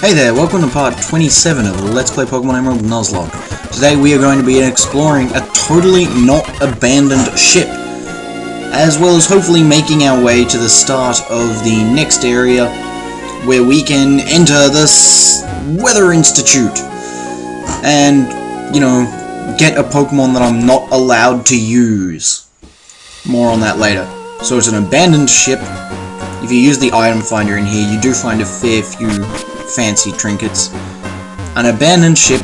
Hey there, welcome to part 27 of the Let's Play Pokemon Emerald Nuzlocke. Today we are going to be exploring a totally not abandoned ship, as well as hopefully making our way to the start of the next area, where we can enter this Weather Institute, and, you know, get a Pokemon that I'm not allowed to use. More on that later. So it's an abandoned ship. If you use the item finder in here, you do find a fair few fancy trinkets. An abandoned ship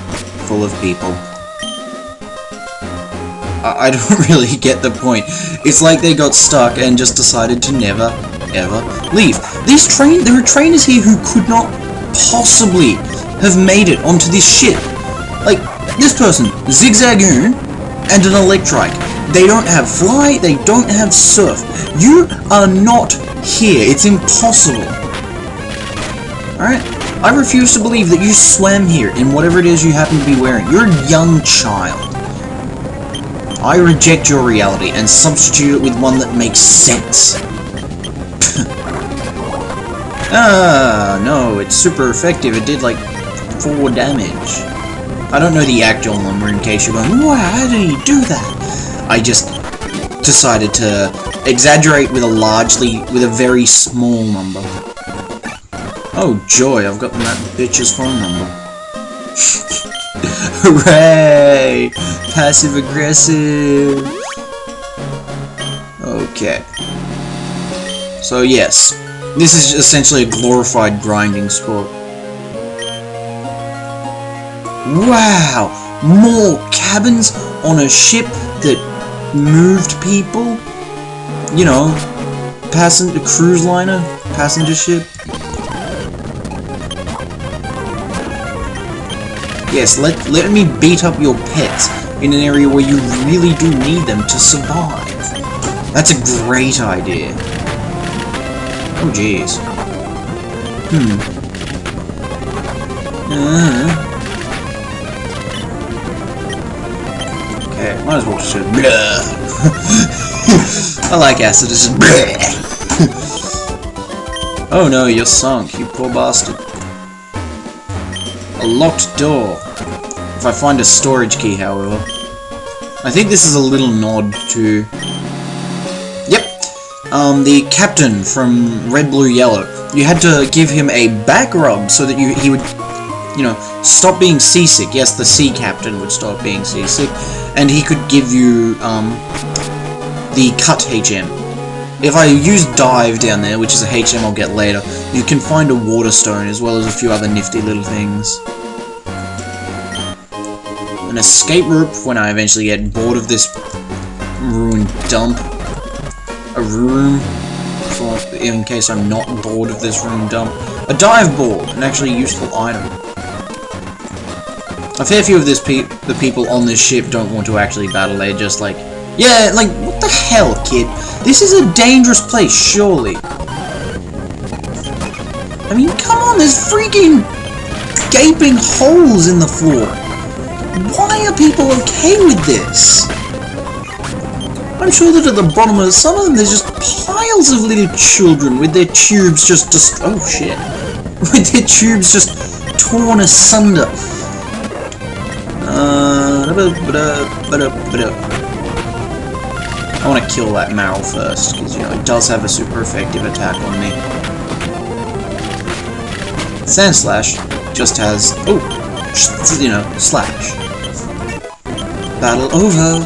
full of people. I don't really get the point. It's like they got stuck and just decided to never, ever leave. There are trainers here who could not possibly have made it onto this ship. Like, this person, Zigzagoon, and an Electrike. They don't have Fly, they don't have Surf. You are not here. It's impossible. Alright? I refuse to believe that you swam here in whatever it is you happen to be wearing. You're a young child. I reject your reality and substitute it with one that makes sense. Ah, no, it's super effective. It did like 4 damage. I don't know the actual number in case you're going, wow, how did he do that? I just decided to exaggerate with a very small number. Oh joy, I've gotten that bitch's phone number. Hooray! Passive aggressive. Okay. So yes, this is essentially a glorified grinding sport. Wow! More cabins on a ship that moved people? You know, cruise liner, passenger ship. Yes, let me beat up your pets in an area where you really do need them to survive. That's a great idea. Oh jeez. Okay, might as well just I like acid, it's just Oh no, you're sunk, you poor bastard. A locked door. If I find a storage key, however. I think this is a little nod to... Yep! The captain from Red, Blue, Yellow. You had to give him a back rub so that he would, you know, stop being seasick. Yes, the sea captain would stop being seasick. And he could give you, the cut HM. If I use Dive down there, which is a HM I'll get later, you can find a Water Stone as well as a few other nifty little things. An escape rope when I eventually get bored of this ruined dump. A room, in case I'm not bored of this ruined dump. A dive board, an actually useful item. A fair few of the people on this ship don't want to actually battle, they're just like, yeah, like, what the hell, kid? This is a dangerous place, surely. I mean, come on, there's freaking gaping holes in the floor. Why are people okay with this? I'm sure that at the bottom of some of them, there's just piles of little children with their tubes just oh shit. With their tubes just torn asunder. I want to kill that Marrow first, because, you know, it does have a super effective attack on me. Sandslash just has, you know, slash. Battle over.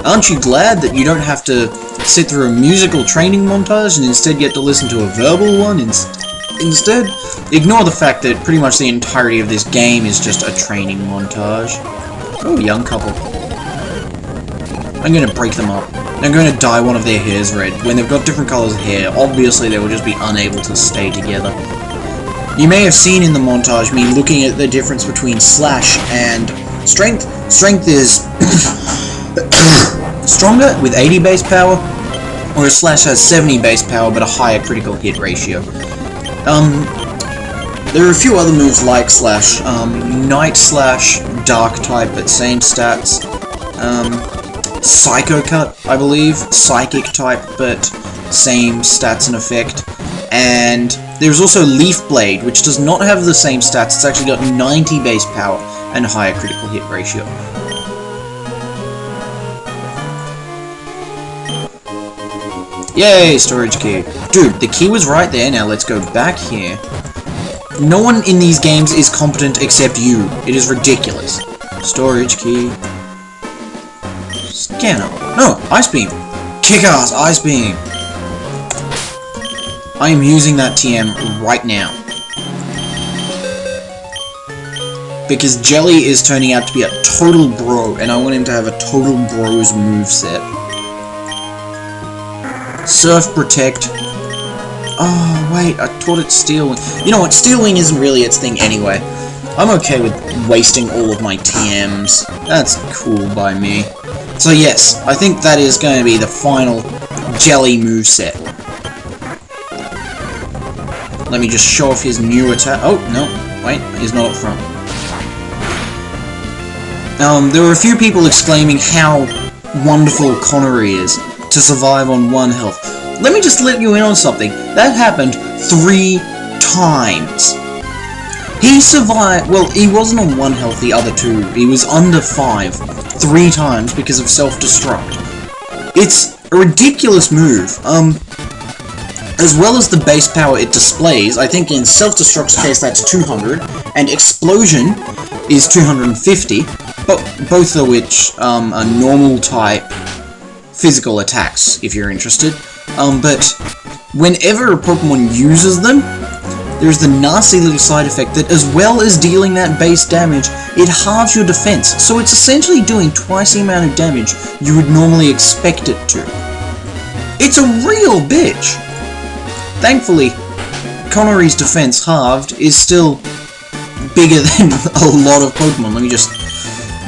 Aren't you glad that you don't have to sit through a musical training montage and instead get to listen to a verbal one instead? Ignore the fact that pretty much the entirety of this game is just a training montage. Oh, young couple. I'm gonna break them up. I'm going to dye one of their hairs red. When they've got different colors of hair, obviously they will just be unable to stay together. You may have seen in the montage me looking at the difference between Slash and Strength. Strength is stronger with 80 base power, whereas Slash has 70 base power but a higher critical hit ratio. There are a few other moves like Slash. Night Slash, Dark type but same stats. Psycho Cut, I believe, Psychic type, but same stats and effect, and There's also Leaf Blade, which does not have the same stats. It's actually got 90 base power and higher critical hit ratio. Yay, storage key. Dude, the key was right there. Now let's go back here. No one in these games is competent except you. It is ridiculous. Storage key. Scanner. No, Ice Beam. Kick-ass Ice Beam. I am using that TM right now. Because Jelly is turning out to be a total bro, and I want him to have a total bro's moveset. Surf Protect. Oh, wait, I taught it Steel Wing. You know what, Steel Wing isn't really its thing anyway. I'm okay with wasting all of my TMs. That's cool by me. So yes, I think that is going to be the final Jelly moveset. Let me just show off his new attack. Oh, no, wait, he's not up front. There were a few people exclaiming how wonderful Connery is to survive on 1 health. Let me just let you in on something. That happened 3 times. He survived, well, he wasn't on 1 health the other 2. He was under 5 3 times because of self-destruct. It's a ridiculous move. As well as the base power it displays, I think in self-destruct's case that's 200, and explosion is 250, but both of which are normal type physical attacks, if you're interested. But whenever a Pokemon uses them, there's the nasty little side effect that, as well as dealing that base damage, it halves your defense, so it's essentially doing twice the amount of damage you would normally expect it to. It's a real bitch! Thankfully, Connery's defense halved is still bigger than a lot of Pokemon. Let me just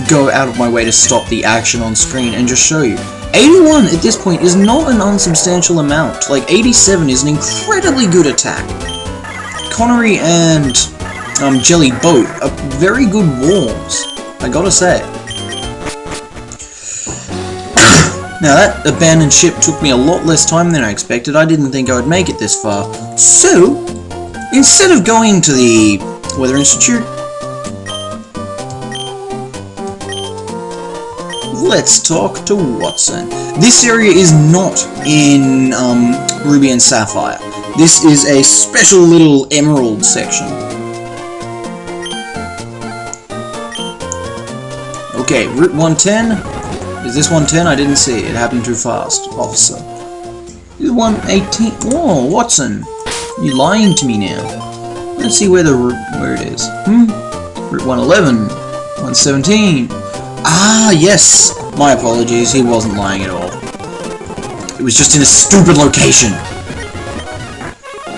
go out of my way to stop the action on screen and just show you. 81 at this point is not an unsubstantial amount. Like, 87 is an incredibly good attack. Connery and Jelly both are very good walls, I gotta say. Now that abandoned ship took me a lot less time than I expected. I didn't think I would make it this far. So, instead of going to the Weather Institute, let's talk to Wattson. This area is not in Ruby and Sapphire. This is a special little Emerald section. Okay, Route 110. Is this 110? I didn't see. It happened too fast, officer. This is 118. Whoa, Wattson. You're lying to me now. Let's see where it is. Route 111. 117. Ah, yes! My apologies, he wasn't lying at all. It was just in a stupid location.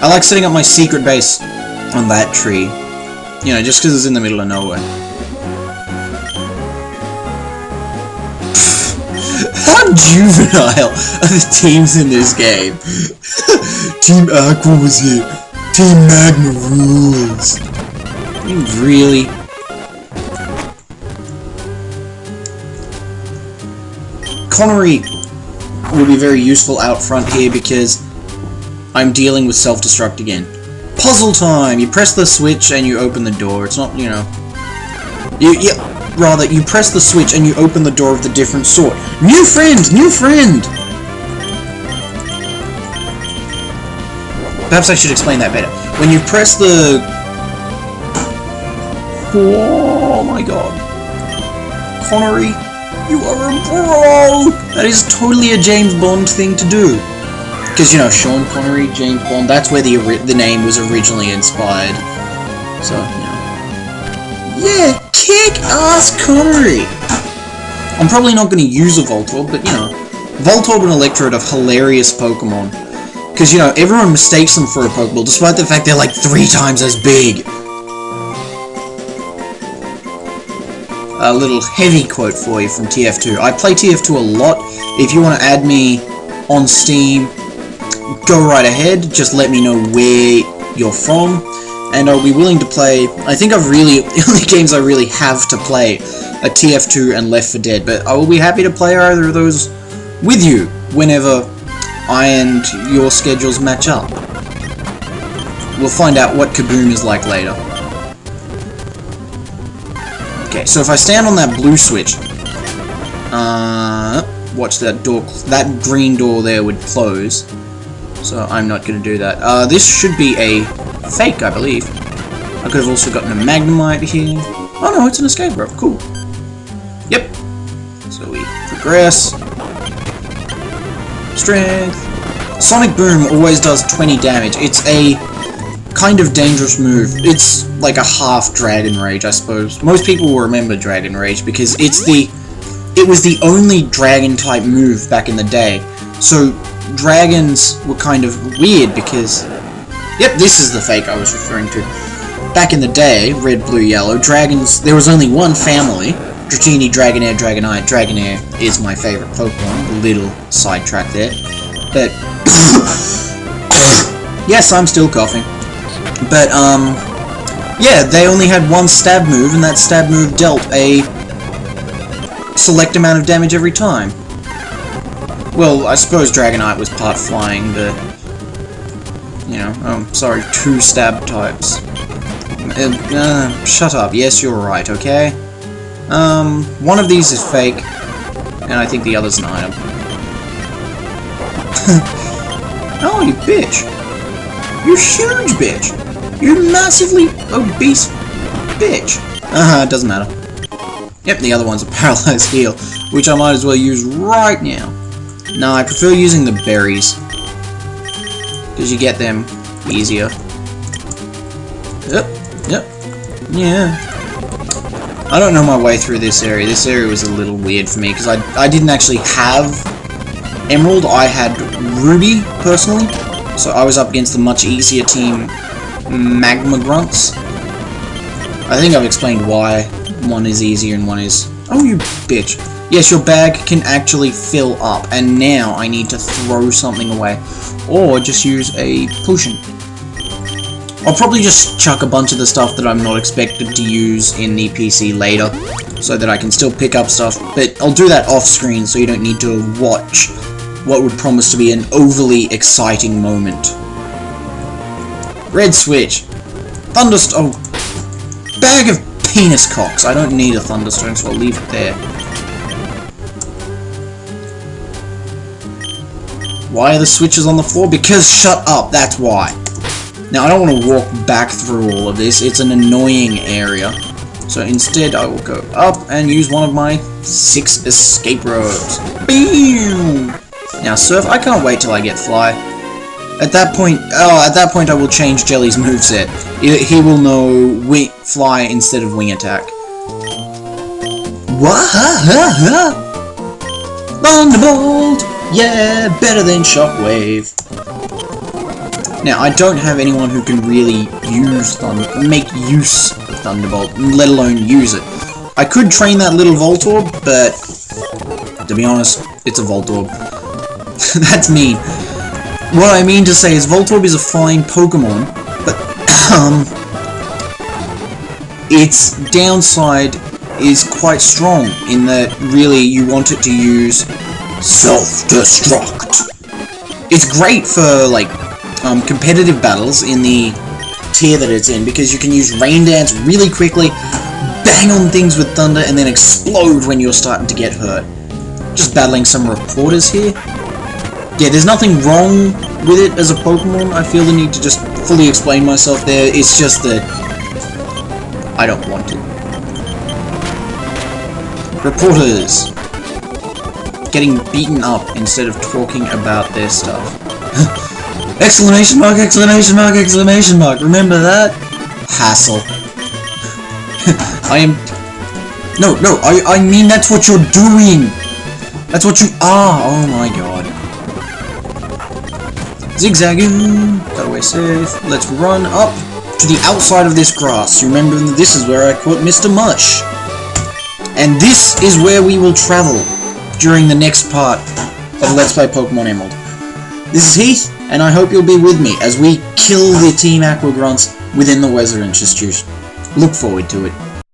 I like setting up my secret base on that tree. You know, just because it's in the middle of nowhere. How juvenile are the teams in this game? Team Aqua was here. Team Magma rules. Really? Connery will be very useful out front here because I'm dealing with self-destruct again. Puzzle time! You press the switch and you open the door. It's not, you know... Rather, you press the switch and you open the door of the different sort. New friend! New friend! Perhaps I should explain that better. When you press the... Oh my god. Connery, you are a bro! That is totally a James Bond thing to do. Because, you know, Sean Connery, James Bond, that's where the name was originally inspired. So, you know. Yeah, kick-ass Connery! I'm probably not going to use a Voltorb, but, you know, Voltorb and Electrode are hilarious Pokemon. Because, you know, everyone mistakes them for a Pokeball, despite the fact they're like 3 times as big. A little heavy quote for you from TF2. I play TF2 a lot. If you want to add me on Steam, go right ahead. Just let me know where you're from, and I'll be willing to play. I think the only games I really have to play are TF2 and Left 4 Dead, but I will be happy to play either of those with you whenever I and your schedules match up. we'll find out what Kaboom is like later. Okay, so if I stand on that blue switch, watch that door, that green door there would close. So I'm not going to do that. This should be a fake, I believe. I could have also gotten a Magnemite here. Oh no, it's an escape rope. Cool. Yep. So we progress. Strength. Sonic Boom always does 20 damage. It's a kind of dangerous move. It's like a half Dragon Rage, I suppose. Most people will remember Dragon Rage because it was the only dragon type move back in the day. So dragons were kind of weird because, yep, this is the fake I was referring to. Back in the day, red, blue, yellow, dragons, there was only one family. Dratini, Dragonair, Dragonite. Dragonair is my favorite Pokemon. A little sidetrack there. But, yes, I'm still coughing. But, yeah, they only had one stab move, and that stab move dealt a select amount of damage every time. Well, I suppose Dragonite was part flying, but, you know, sorry, 2 stab types. Shut up. Yes, you're right, okay? One of these is fake, and I think the other's an item. Oh, you bitch. You huge bitch. You massively obese bitch. It doesn't matter. Yep, the other one's a paralyzed heal, which I might as well use right now. No, I prefer using the berries, because you get them easier. Yep, yeah. I don't know my way through this area. This area was a little weird for me, because I didn't actually have Emerald. I had Ruby, personally, so I was up against the much easier team, Magma Grunts. I think I've explained why one is easier and one is... Oh, you bitch. Yes, your bag can actually fill up, and now I need to throw something away, or just use a potion. I'll probably just chuck a bunch of the stuff that I'm not expected to use in the PC later, so that I can still pick up stuff, but I'll do that off screen so you don't need to watch what would promise to be an overly exciting moment. Red switch. Thunderstone. Oh, bag of penis cocks. I don't need a thunderstone, so I'll leave it there. Why are the switches on the floor? Because shut up, that's why. Now, I don't want to walk back through all of this. It's an annoying area. So instead, I will go up and use one of my 6 escape ropes. Bam! Now, Surf, I can't wait till I get Fly. At that point, I will change Jelly's moveset. He will know Fly instead of Wing Attack. Wahahaha! Thunderbolt! Yeah, better than Shockwave. Now, I don't have anyone who can really make use of Thunderbolt, let alone use it. I could train that little Voltorb, but to be honest, it's a Voltorb. That's mean. What I mean to say is Voltorb is a fine Pokemon, but its downside is quite strong in that really you want it to use self-destruct. It's great for like competitive battles in the tier that it's in, because you can use Rain Dance really quickly, bang on things with thunder, and then explode when you're starting to get hurt. Just battling some reporters here. Yeah, there's nothing wrong with it as a Pokemon. I feel the need to just fully explain myself there. It's just that I don't want to. Reporters. Getting beaten up instead of talking about their stuff. Exclamation mark, exclamation mark, exclamation mark. Remember that? Hassle. I am... No, I mean that's what you're doing. That's what you are. Oh my god. Zigzagging. Got away safe. Let's run up to the outside of this grass. Remember, this is where I caught Mr. Mush. And this is where we will travel during the next part of Let's Play Pokemon Emerald. This is Heath, and I hope you'll be with me as we kill the Team Aqua Grunts within the Weather Institute. Look forward to it.